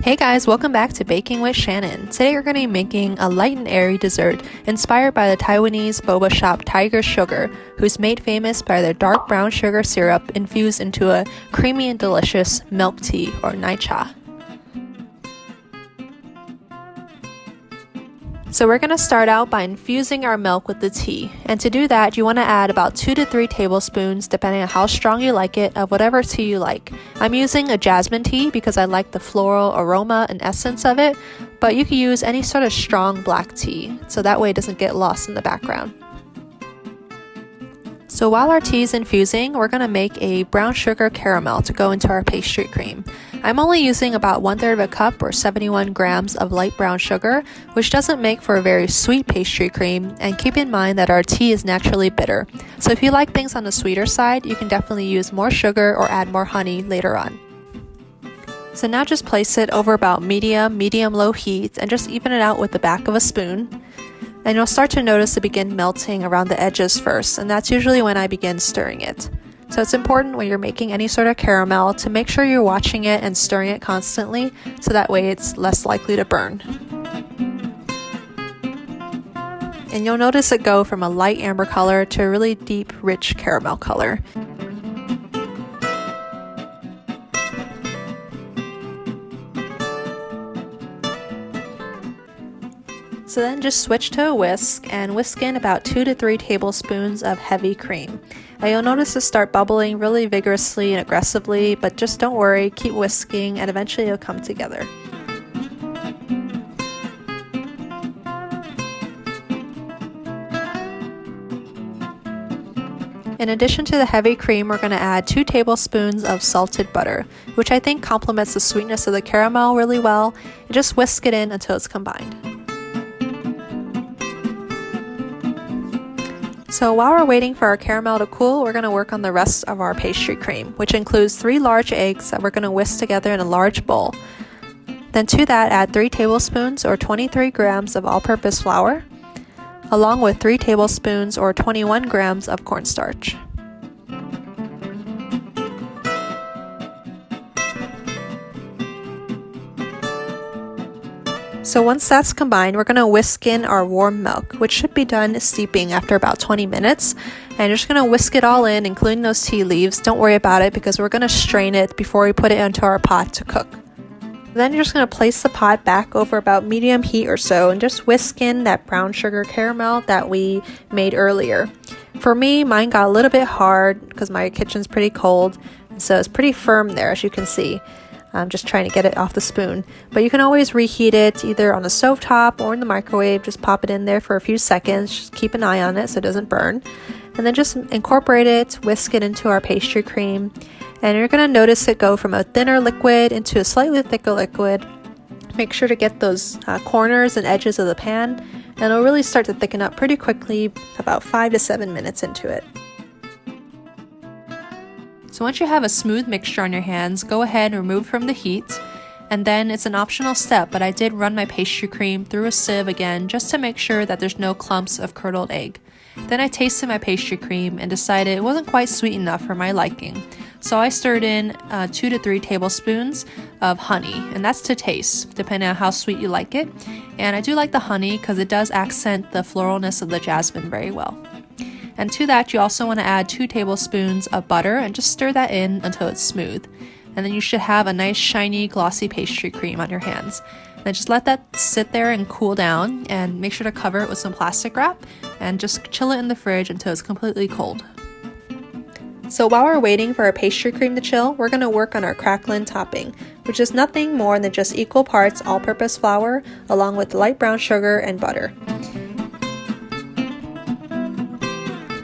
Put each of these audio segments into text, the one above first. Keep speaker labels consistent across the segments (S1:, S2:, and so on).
S1: Hey guys, welcome back to Baking with Shannon. Today we're going to be making a light and airy dessert inspired by the Taiwanese boba shop Tiger Sugar, who's made famous by their dark brown sugar syrup infused into a creamy and delicious milk tea or奶茶. So we're going to start out by infusing our milk with the tea, and to do that you want to add about 2 to 3 tablespoons depending on how strong you like it of whatever tea you like. I'm using a jasmine tea because I like the floral aroma and essence of it, but you can use any sort of strong black tea so that way it doesn't get lost in the background. So while our tea is infusing, we're going to make a brown sugar caramel to go into our pastry cream. I'm only using about 1/3 of a cup or 71 grams of light brown sugar, which doesn't make for a very sweet pastry cream, and keep in mind that our tea is naturally bitter. So if you like things on the sweeter side, you can definitely use more sugar or add more honey later on. So now just place it over about medium-low heat and just even it out with the back of a spoon. And you'll start to notice it begin melting around the edges first, and that's usually when I begin stirring it. So it's important when you're making any sort of caramel to make sure you're watching it and stirring it constantly so that way it's less likely to burn. And you'll notice it go from a light amber color to a really deep, rich caramel color. So then just switch to a whisk and whisk in about 2 to 3 tablespoons of heavy cream. Now you'll notice it start bubbling really vigorously and aggressively, but just don't worry, keep whisking and eventually it'll come together. In addition to the heavy cream, we're going to add 2 tablespoons of salted butter, which I think complements the sweetness of the caramel really well, and just whisk it in until it's combined. So while we're waiting for our caramel to cool, we're going to work on the rest of our pastry cream, which includes 3 large eggs that we're going to whisk together in a large bowl. Then to that, add 3 tablespoons or 23 grams of all-purpose flour, along with 3 tablespoons or 21 grams of cornstarch. So once that's combined, we're going to whisk in our warm milk, which should be done steeping after about 20 minutes. And you're just going to whisk it all in, including those tea leaves. Don't worry about it because we're going to strain it before we put it into our pot to cook. Then you're just going to place the pot back over about medium heat or so and just whisk in that brown sugar caramel that we made earlier. For me, mine got a little bit hard because my kitchen's pretty cold, so it's pretty firm there, as you can see. I'm just trying to get it off the spoon, but you can always reheat it either on the stovetop or in the microwave. Just pop it in there for a few seconds, just keep an eye on it so it doesn't burn, and then just incorporate it, whisk it into our pastry cream, and you're going to notice it go from a thinner liquid into a slightly thicker liquid. Make sure to get those corners and edges of the pan, and it'll really start to thicken up pretty quickly, about 5 to 7 minutes into it. So once you have a smooth mixture on your hands, go ahead and remove from the heat. And then it's an optional step, but I did run my pastry cream through a sieve again just to make sure that there's no clumps of curdled egg. Then I tasted my pastry cream and decided it wasn't quite sweet enough for my liking. So I stirred in 2 to 3 tablespoons of honey, and that's to taste, depending on how sweet you like it. And I do like the honey because it does accent the floralness of the jasmine very well. And to that, you also want to add 2 tablespoons of butter and just stir that in until it's smooth. And then you should have a nice shiny glossy pastry cream on your hands. Then just let that sit there and cool down, and make sure to cover it with some plastic wrap and just chill it in the fridge until it's completely cold. So while we're waiting for our pastry cream to chill, we're going to work on our Cracklin Topping, which is nothing more than just equal parts all-purpose flour along with light brown sugar and butter.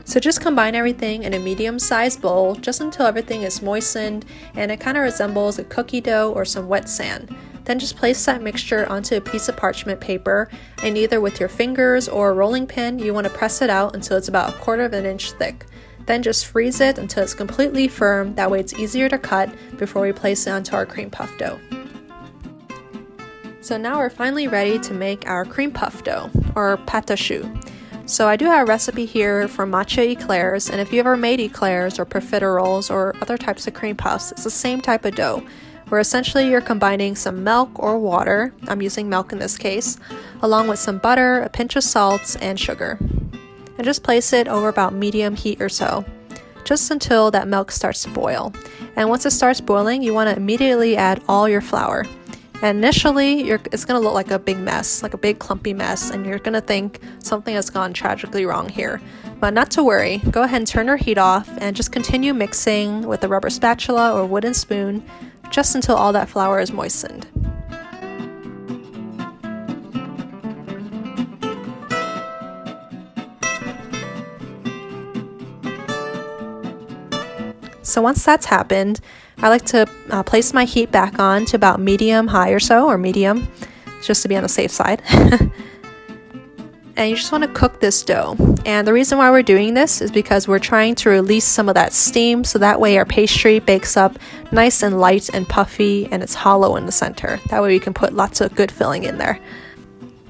S1: So just combine everything in a medium-sized bowl just until everything is moistened and it kind of resembles a cookie dough or some wet sand. Then just place that mixture onto a piece of parchment paper, and either with your fingers or a rolling pin, you want to press it out until it's about 1/4 of an inch thick. Then just freeze it until it's completely firm, that way it's easier to cut before we place it onto our cream puff dough. So now we're finally ready to make our cream puff dough, or pâte à choux. So I do have a recipe here for matcha eclairs, and if you ever made eclairs or profiteroles or other types of cream puffs, it's the same type of dough. where essentially you're combining some milk or water, I'm using milk in this case, along with some butter, a pinch of salt, and sugar. And just place it over about medium heat or so, just until that milk starts to boil. And once it starts boiling, you want to immediately add all your flour. And initially, it's going to look like a big mess, like a big clumpy mess, and you're going to think something has gone tragically wrong here. But not to worry, go ahead and turn your heat off and just continue mixing with a rubber spatula or wooden spoon just until all that flour is moistened. So once that's happened, I like to place my heat back on to about medium high or so, or medium, just to be on the safe side. And you just want to cook this dough. And the reason why we're doing this is because we're trying to release some of that steam, so that way our pastry bakes up nice and light and puffy, and it's hollow in the center. That way we can put lots of good filling in there.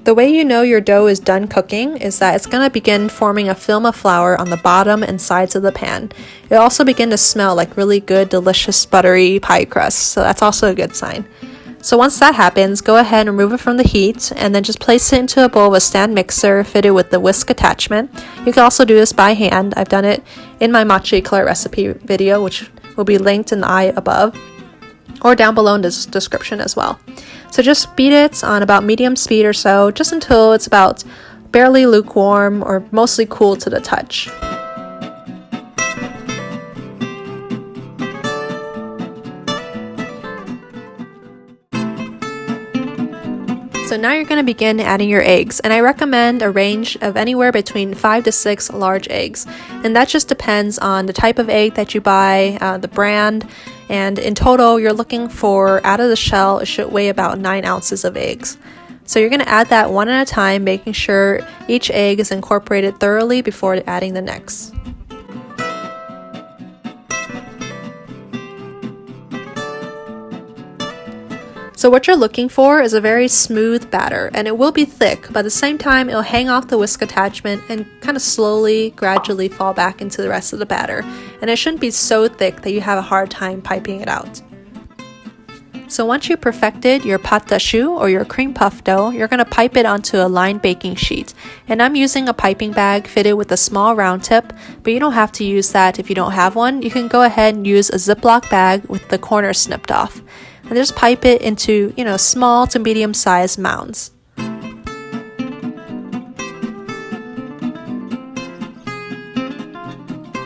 S1: The way you know your dough is done cooking is that it's going to begin forming a film of flour on the bottom and sides of the pan. It'll also begin to smell like really good, delicious, buttery pie crust, so that's also a good sign. So once that happens, go ahead and remove it from the heat and then just place it into a bowl of a stand mixer fitted with the whisk attachment. You can also do this by hand. I've done it in my matcha eclair recipe video, which will be linked in the eye above or down below in the description as well. So just beat it on about medium speed or so, just until it's about barely lukewarm or mostly cool to the touch. So now you're going to begin adding your eggs, and I recommend a range of anywhere between 5 to 6 large eggs, and that just depends on the type of egg that you buy, the brand, and in total you're looking for, out of the shell, it should weigh about 9 ounces of eggs. So you're going to add that one at a time, making sure each egg is incorporated thoroughly before adding the next. So what you're looking for is a very smooth batter, and it will be thick, but at the same time it'll hang off the whisk attachment and kind of slowly, gradually fall back into the rest of the batter. And it shouldn't be so thick that you have a hard time piping it out. So once you perfected your pâte à choux or your cream puff dough, you're going to pipe it onto a lined baking sheet. And I'm using a piping bag fitted with a small round tip, but you don't have to use that if you don't have one. You can go ahead and use a Ziploc bag with the corner snipped off. And just pipe it into, small to medium sized mounds.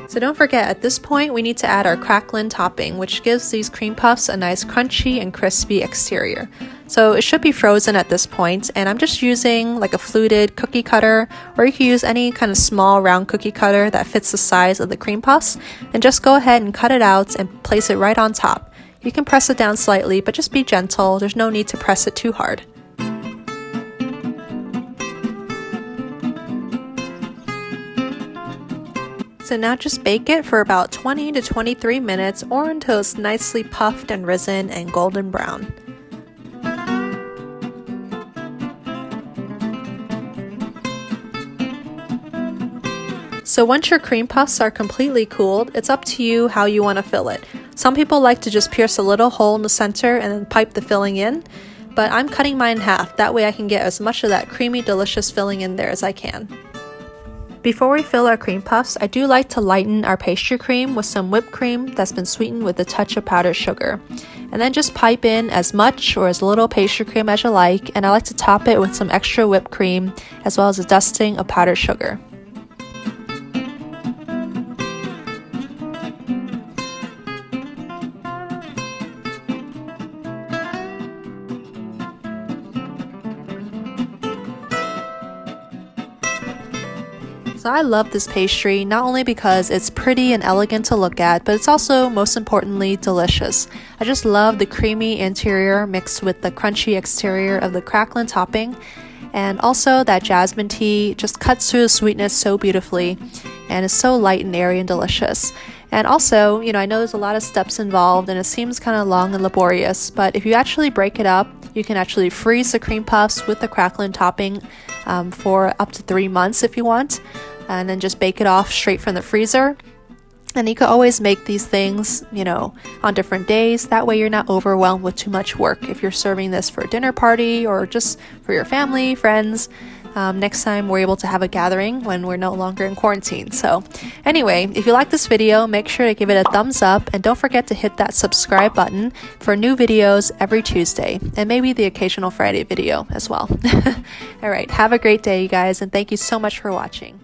S1: So don't forget, at this point we need to add our Cracklin Topping, which gives these cream puffs a nice crunchy and crispy exterior. So it should be frozen at this point, and I'm just using like a fluted cookie cutter, or you can use any kind of small round cookie cutter that fits the size of the cream puffs, and just go ahead and cut it out and place it right on top. You can press it down slightly, but just be gentle. There's no need to press it too hard. So now just bake it for about 20 to 23 minutes or until it's nicely puffed and risen and golden brown. So once your cream puffs are completely cooled, it's up to you how you want to fill it. Some people like to just pierce a little hole in the center and then pipe the filling in, but I'm cutting mine in half. That way I can get as much of that creamy, delicious filling in there as I can. Before we fill our cream puffs, I do like to lighten our pastry cream with some whipped cream that's been sweetened with a touch of powdered sugar. And then just pipe in as much or as little pastry cream as you like, and I like to top it with some extra whipped cream as well as a dusting of powdered sugar. So I love this pastry, not only because it's pretty and elegant to look at, but it's also, most importantly, delicious. I just love the creamy interior mixed with the crunchy exterior of the Cracklin Topping, and also that jasmine tea just cuts through the sweetness so beautifully, and is so light and airy and delicious. And also, I know there's a lot of steps involved and it seems kind of long and laborious, but if you actually break it up, you can actually freeze the cream puffs with the Cracklin Topping for up to 3 months if you want, and then just bake it off straight from the freezer. And you could always make these things, you know, on different days. That way you're not overwhelmed with too much work if you're serving this for a dinner party or just for your family, friends. Next time we're able to have a gathering when we're no longer in quarantine. So anyway, if you like this video, make sure to give it a thumbs up and don't forget to hit that subscribe button for new videos every Tuesday and maybe the occasional Friday video as well. All right, have a great day, you guys, and thank you so much for watching.